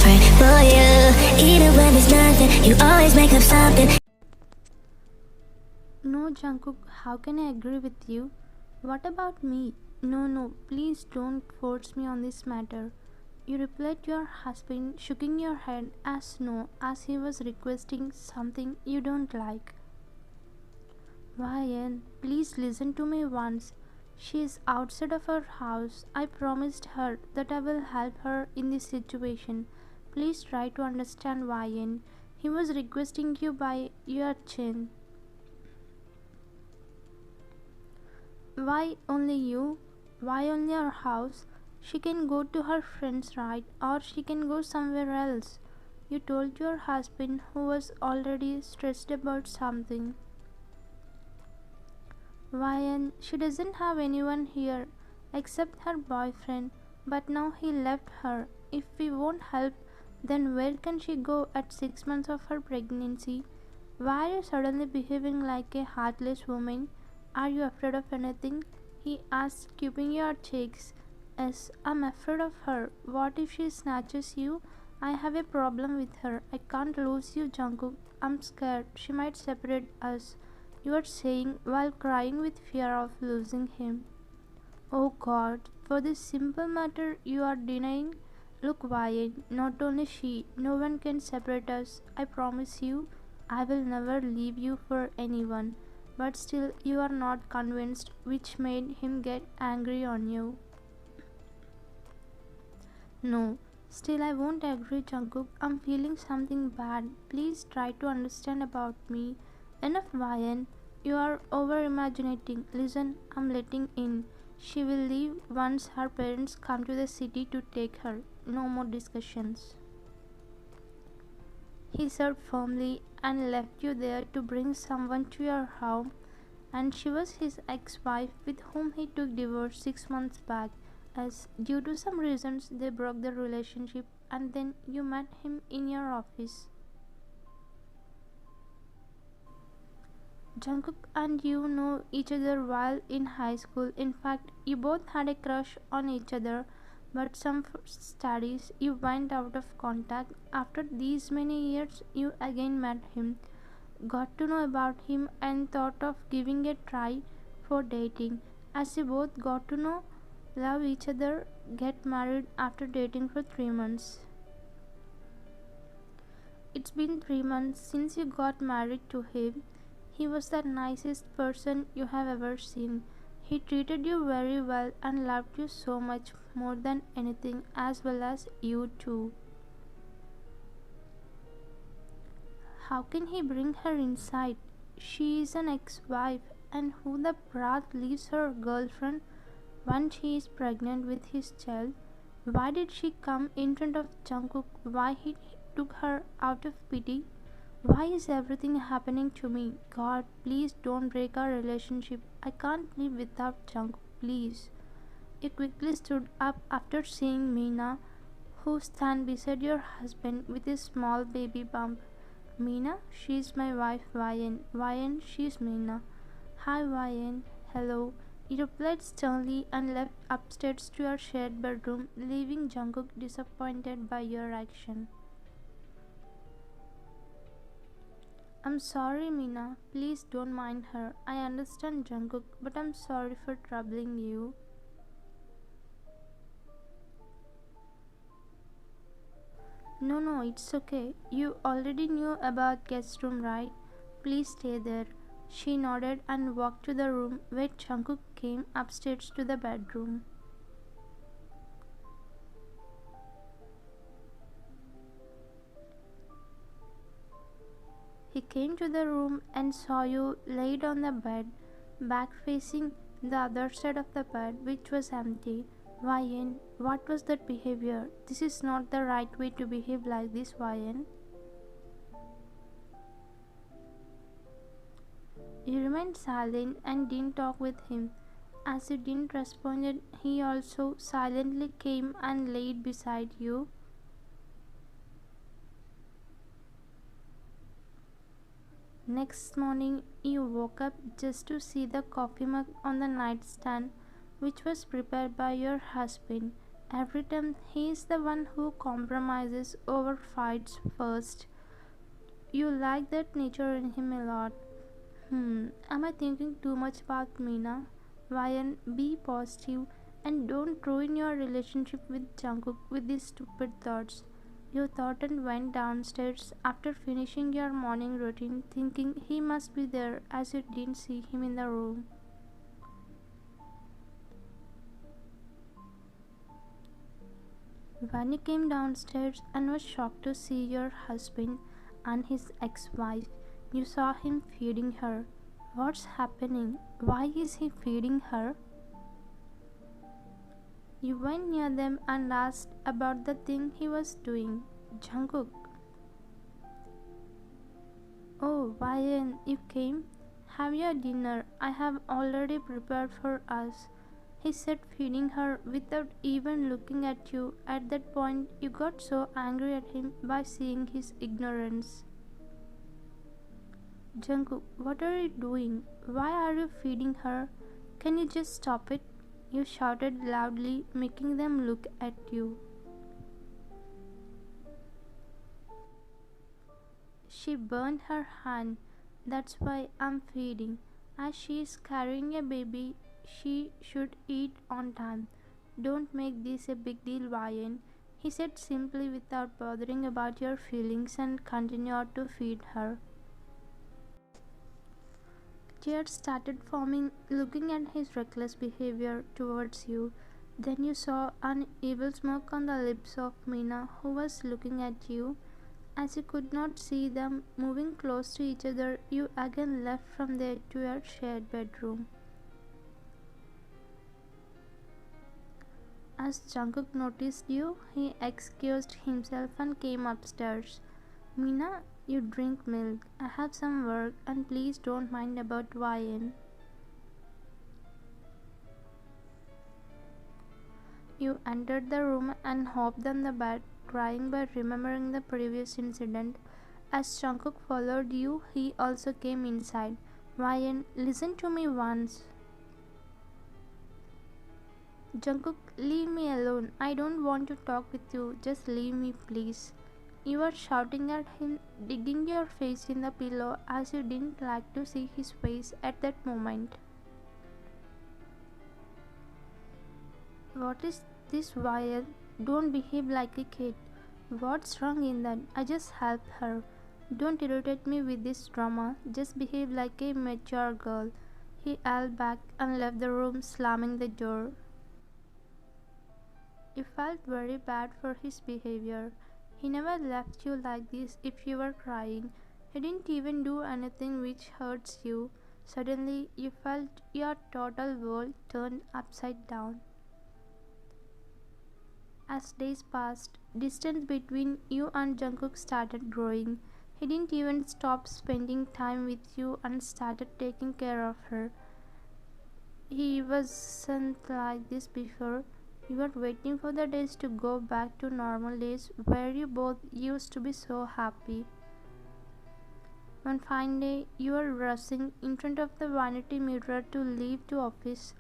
pray for you. Even when there's nothing, you always make up something. No, Jungkook, how can I agree with you? What about me? No, please don't force me on this matter. You replied to your husband, shaking your head as no, as he was requesting something you don't like. Ryan, please listen to me once. She is outside of her house. I promised her that I will help her in this situation. Please try to understand Ryan. He was requesting you by your chin. Why only you? Why only our house? She can go to her friends, right? Or she can go somewhere else. You told your husband, who was already stressed about something. Ryan, she doesn't have anyone here except her boyfriend, but now he left her. If we won't help, then where can she go at 6 months of her pregnancy? Why are you suddenly behaving like a heartless woman? Are you afraid of anything? He asked, keeping your cheeks. Yes, I'm afraid of her. What if she snatches you? I have a problem with her. I can't lose you, Jungkook. I'm scared. She might separate us. You are saying while crying with fear of losing him. Oh God, for this simple matter you are denying? Look, Wyatt, not only she, no one can separate us. I promise you, I will never leave you for anyone. But still, you are not convinced, which made him get angry on you. No, still I won't agree, Jungkook. I'm feeling something bad. Please try to understand about me. Enough, Ryan. You are over imaginating. Listen, I'm letting in. She will leave once her parents come to the city to take her. No more discussions. He said firmly and left you there to bring someone to your home. And she was his ex-wife with whom he took divorce 6 months back, as due to some reasons they broke the relationship, and then you met him in your office. Jungkook and you know each other while in high school. In fact, you both had a crush on each other, but some studies you went out of contact. After these many years, you again met him, got to know about him, and thought of giving a try for dating. As you both got to know, love each other, get married after dating for 3 months. It's been 3 months since you got married to him. He was the nicest person you have ever seen. He treated you very well and loved you so much more than anything, as well as you too. How can he bring her inside? She is an ex-wife, and who the brat leaves her girlfriend when she is pregnant with his child? Why did she come in front of Jungkook? Why he took her out of pity? Why is everything happening to me? God, please don't break our relationship. I can't live without Jungkook, please. You quickly stood up after seeing Meena, who stand beside your husband with a small baby bump. Meena, she's my wife Ryan. Ryan, she's Meena. Hi Ryan. Hello. He replied sternly and left upstairs to your shared bedroom, leaving Jungkook disappointed by your action. I'm sorry, Meena. Please don't mind her. I understand Jungkook, but I'm sorry for troubling you. No, it's okay. You already knew about guest room, right? Please stay there. She nodded and walked to the room where Jungkook came upstairs to the bedroom. He came to the room and saw you laid on the bed, back facing the other side of the bed, which was empty. Ryan, what was that behavior? This is not the right way to behave like this, Ryan. You remained silent and didn't talk with him. As you didn't respond, he also silently came and laid beside you. Next morning, you woke up just to see the coffee mug on the nightstand, which was prepared by your husband. Every time he is the one who compromises over fights first. You like that nature in him a lot. Am I thinking too much about Meena? Ryan, be positive and don't ruin your relationship with Jungkook with these stupid thoughts. You thought and went downstairs after finishing your morning routine thinking he must be there as you didn't see him in the room. When you came downstairs and was shocked to see your husband and his ex-wife, you saw him feeding her. What's happening? Why is he feeding her? You went near them and asked about the thing he was doing. Jungkook. Oh, Ryan, you came? Have your dinner. I have already prepared for us. He said, feeding her without even looking at you. At that point, you got so angry at him by seeing his ignorance. Jungkook, what are you doing? Why are you feeding her? Can you just stop it? You shouted loudly, making them look at you. She burned her hand. That's why I'm feeding. As she is carrying a baby, she should eat on time. Don't make this a big deal, Ryan. He said simply without bothering about your feelings and continued to feed her. Tears started forming, looking at his reckless behavior towards you. Then you saw an evil smirk on the lips of Meena, who was looking at you. As you could not see them moving close to each other, you again left from there to your shared bedroom. As Jungkook noticed you, he excused himself and came upstairs. Meena, you drink milk. I have some work and please don't mind about Ryan. You entered the room and hopped on the bed, crying by remembering the previous incident. As Jungkook followed you, he also came inside. Ryan, listen to me once. Jungkook, leave me alone. I don't want to talk with you. Just leave me, please. You were shouting at him, digging your face in the pillow as you didn't like to see his face at that moment. What is this, Ryan? Don't behave like a kid. What's wrong in that? I just helped her. Don't irritate me with this drama. Just behave like a mature girl. He yelled back and left the room, slamming the door. You felt very bad for his behavior. He never left you like this if you were crying. He didn't even do anything which hurts you. Suddenly, you felt your total world turned upside down. As days passed, distance between you and Jungkook started growing. He didn't even stop spending time with you and started taking care of her. He wasn't like this before. You were waiting for the days to go back to normal days where you both used to be so happy. One fine day, you were rushing in front of the vanity mirror to leave to office.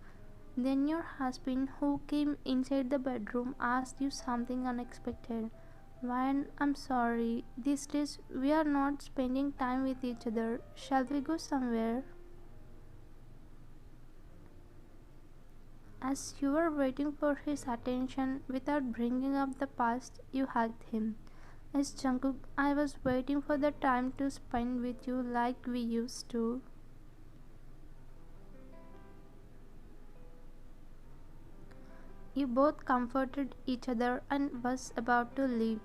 Then your husband, who came inside the bedroom, asked you something unexpected. Ryan, I'm sorry. These days we are not spending time with each other. Shall we go somewhere? As you were waiting for his attention without bringing up the past, you hugged him. Yes, Jungkook, I was waiting for the time to spend with you like we used to. You both comforted each other and was about to leave,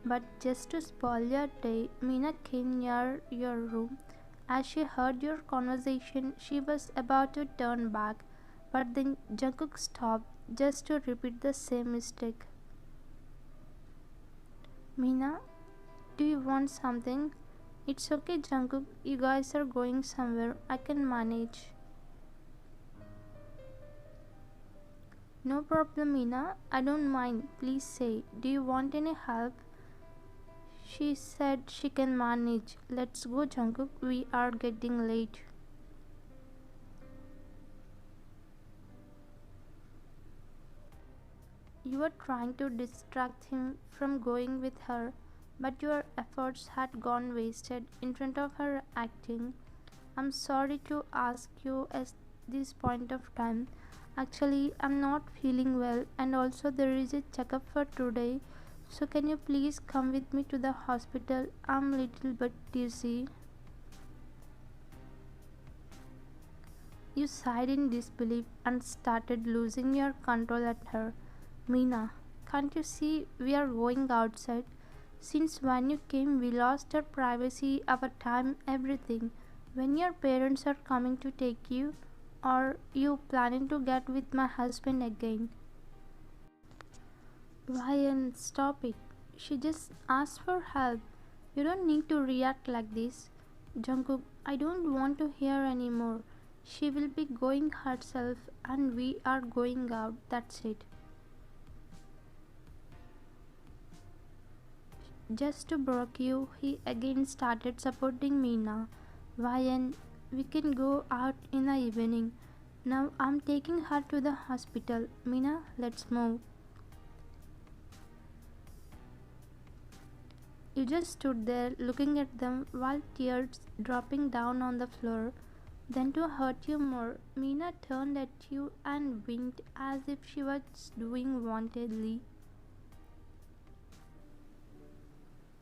but just to spoil your day, Meena came near your room. As she heard your conversation, she was about to turn back, but then Jungkook stopped just to repeat the same mistake. Meena, do you want something? It's okay, Jungkook. You guys are going somewhere. I can manage. No problem, Meena. I don't mind. Please say, do you want any help? She said she can manage. Let's go, Jungkook. We are getting late. You were trying to distract him from going with her, but your efforts had gone wasted in front of her acting. I'm sorry to ask you at this point of time. Actually, I'm not feeling well, and also there is a checkup for today. So can you please come with me to the hospital? I'm a little bit dizzy. You sighed in disbelief and started losing your control at her. Meena, can't you see we are going outside? Since when you came, we lost our privacy, our time, everything. When your parents are coming to take you, or you planning to get with my husband again? Ryan, stop it. She just asked for help. You don't need to react like this. Jungkook, I don't want to hear anymore. She will be going herself and we are going out. That's it. Just to broke you, he again started supporting Meena. Ryan, we can go out in the evening. Now I'm taking her to the hospital. Meena, let's move. You just stood there looking at them while tears dropping down on the floor. Then to hurt you more, Meena turned at you and winked as if she was doing wantedly.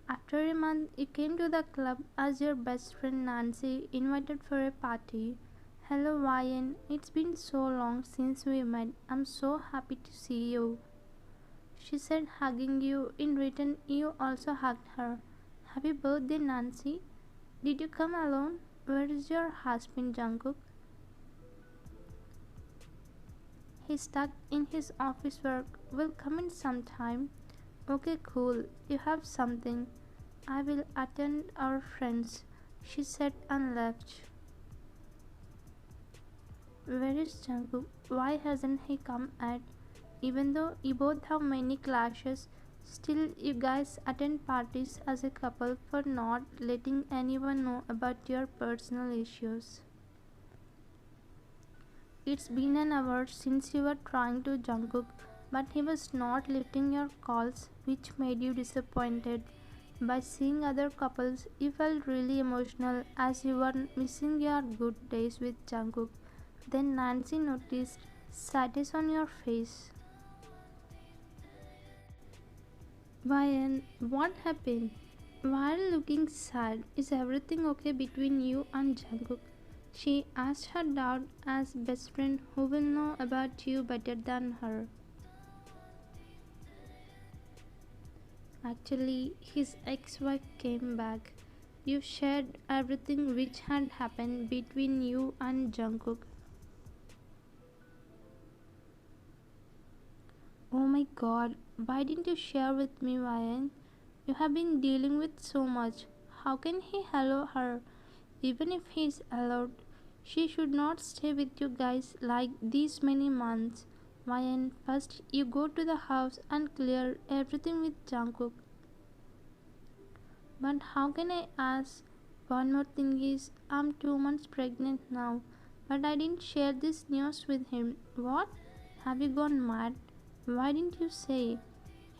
After a month, you came to the club as your best friend Nancy invited for a party. Hello, Ryan. It's been so long since we met. I'm so happy to see you, she said, hugging you. In return, you also hugged her. Happy birthday, Nancy. Did you come alone? Where is your husband, Jungkook? He's stuck in his office work. Will come in sometime. Okay, cool. You have something. I will attend our friends, she said and left. Where is Jungkook? Why hasn't he come yet? Even though you both have many clashes, still you guys attend parties as a couple for not letting anyone know about your personal issues. It's been an hour since you were trying to Jungkook, but he was not lifting your calls, which made you disappointed. By seeing other couples, you felt really emotional as you were missing your good days with Jungkook. Then Nancy noticed sadness on your face. Ryan, what happened? Why are you looking sad? Is everything okay between you and Jungkook? She asked her dad as best friend who will know about you better than her. Actually, his ex-wife came back. You shared everything which had happened between you and Jungkook. Oh my god, why didn't you share with me, Ryan? You have been dealing with so much. How can he allow her? Even if he is allowed, she should not stay with you guys like these many months. Ryan, first you go to the house and clear everything with Jungkook. But how can I ask? One more thing is, I'm 2 months pregnant now, but I didn't share this news with him. What? Have you gone mad? Why didn't you say?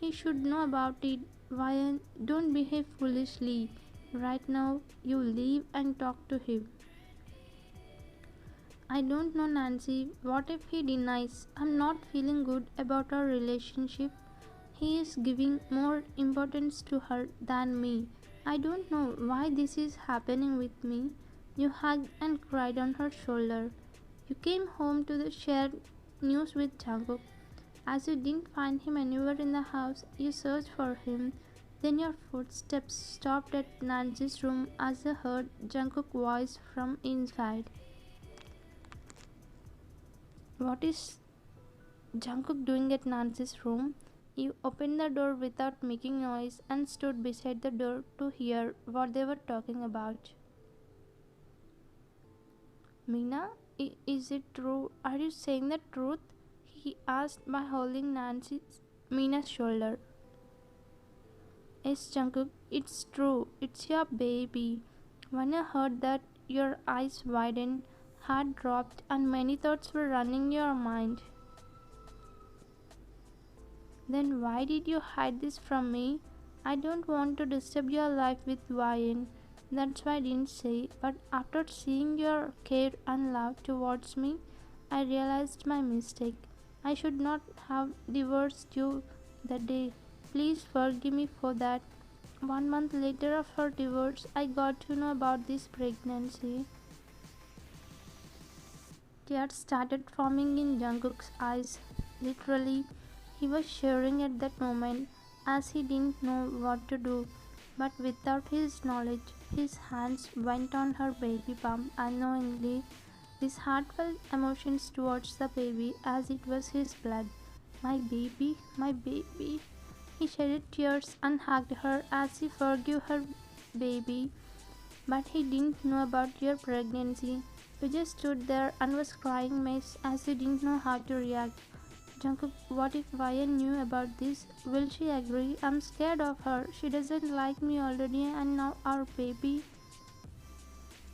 He should know about it. Ryan, don't behave foolishly. Right now, you leave and talk to him. I don't know, Nancy. What if he denies? I'm not feeling good about our relationship. He is giving more importance to her than me. I don't know why this is happening with me. You hugged and cried on her shoulder. You came home to the shared news with Jungkook. As you didn't find him anywhere in the house, you searched for him. Then your footsteps stopped at Nancy's room as you heard Jungkook's voice from inside. What is Jungkook doing at Nancy's room? You opened the door without making noise and stood beside the door to hear what they were talking about. Meena, is it true? Are you saying the truth? He asked by holding Meena's shoulder. Yes, Jungkook, it's true. It's your baby. When I heard that, your eyes widened, heart dropped, and many thoughts were running your mind. Then why did you hide this from me? I don't want to disturb your life with Ryan. That's why I didn't say. But after seeing your care and love towards me, I realized my mistake. I should not have divorced you that day. Please forgive me for that. 1 month later of her divorce, I got to know about this pregnancy. Tears started forming in Jungkook's eyes. Literally, he was shivering at that moment as he didn't know what to do. But without his knowledge, his hands went on her baby bump unknowingly, his heartfelt emotions towards the baby as it was his blood. My baby, my baby. He shedded tears and hugged her as he forgave her baby. But he didn't know about your pregnancy. You just stood there and was crying mess as you didn't know how to react. Jungkook, what if Ryan knew about this? Will she agree? I'm scared of her. She doesn't like me already and now our baby.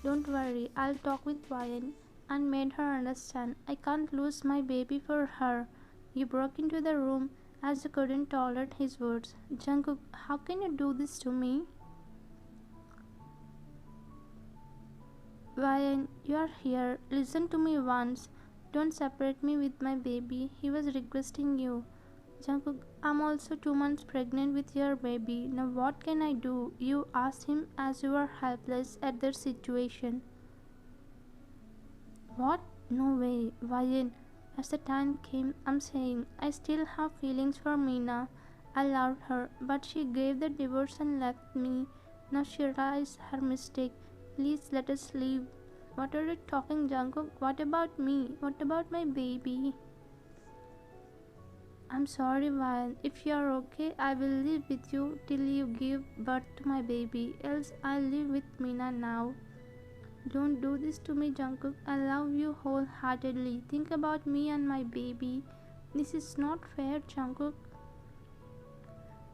Don't worry, I'll talk with Ryan and made her understand. I can't lose my baby for her. You broke into the room as you couldn't tolerate his words. Jungkook, how can you do this to me? Ryan, you are here. Listen to me once. Don't separate me with my baby. He was requesting you. Jungkook, I'm also 2 months pregnant with your baby. Now what can I do? You asked him as you were helpless at their situation. What? No way. Ryan, as the time came, I'm saying, I still have feelings for Meena. I loved her, but she gave the divorce and left me. Now she realized her mistake. Please let us leave. What are you talking, Jungkook? What about me? What about my baby? I'm sorry, Ryan. If you are okay, I will live with you till you give birth to my baby. Else, I'll live with Meena now. Don't do this to me, Jungkook. I love you wholeheartedly. Think about me and my baby. This is not fair, Jungkook.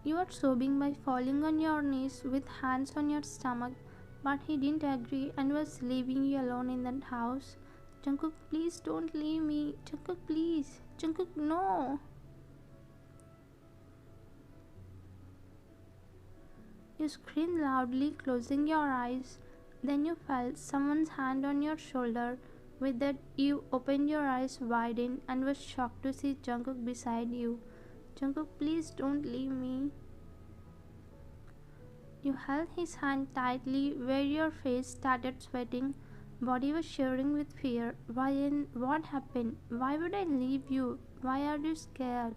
You are sobbing by falling on your knees with hands on your stomach. But he didn't agree and was leaving you alone in that house. Jungkook, please don't leave me. Jungkook, please. Jungkook, no. You screamed loudly, closing your eyes. Then you felt someone's hand on your shoulder. With that, you opened your eyes wide and was shocked to see Jungkook beside you. Jungkook, please don't leave me. You held his hand tightly where your face started sweating. Body was shivering with fear. Ryan, what happened? Why would I leave you? Why are you scared?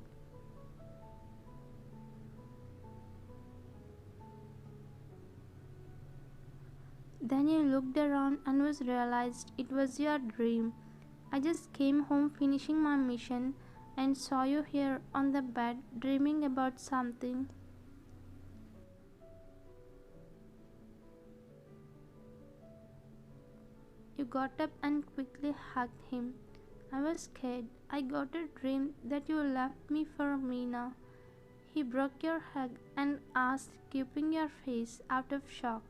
Then you looked around and was realized it was your dream. I just came home finishing my mission and saw you here on the bed dreaming about something. You got up and quickly hugged him. I was scared. I got a dream that you left me for Meena. He broke your hug and asked, keeping your face out of shock.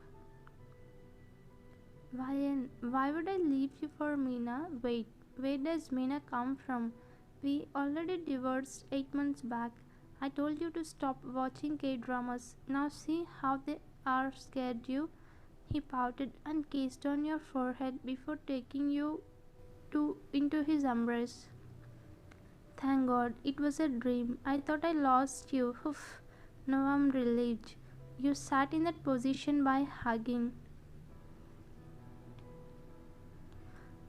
Ryan, why would I leave you for Meena? Wait, where does Meena come from? We already divorced 8 months back. I told you to stop watching K-dramas. Now see how they are scared you. He pouted and kissed on your forehead before taking you into his embrace. Thank God, it was a dream. I thought I lost you. Oof. Now I'm relieved. You sat in that position by hugging.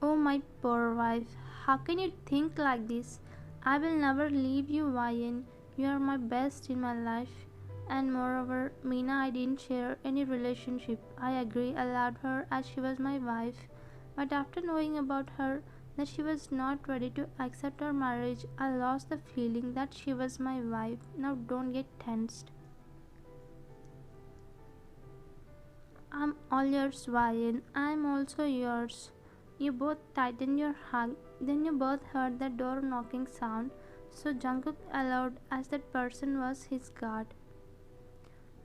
Oh, my poor wife. How can you think like this? I will never leave you, Ryan. You are my best in my life. And moreover, Meena, I didn't share any relationship. I agree, I loved her as she was my wife. But after knowing about her, that she was not ready to accept our marriage, I lost the feeling that she was my wife. Now don't get tensed. I'm all yours, Ryan. I'm also yours. You both tightened your hug, then you both heard the door knocking sound, so Jungkook allowed as that person was his guard.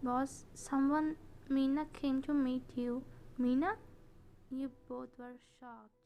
Boss, someone, Meena came to meet you. Meena? You both were shocked.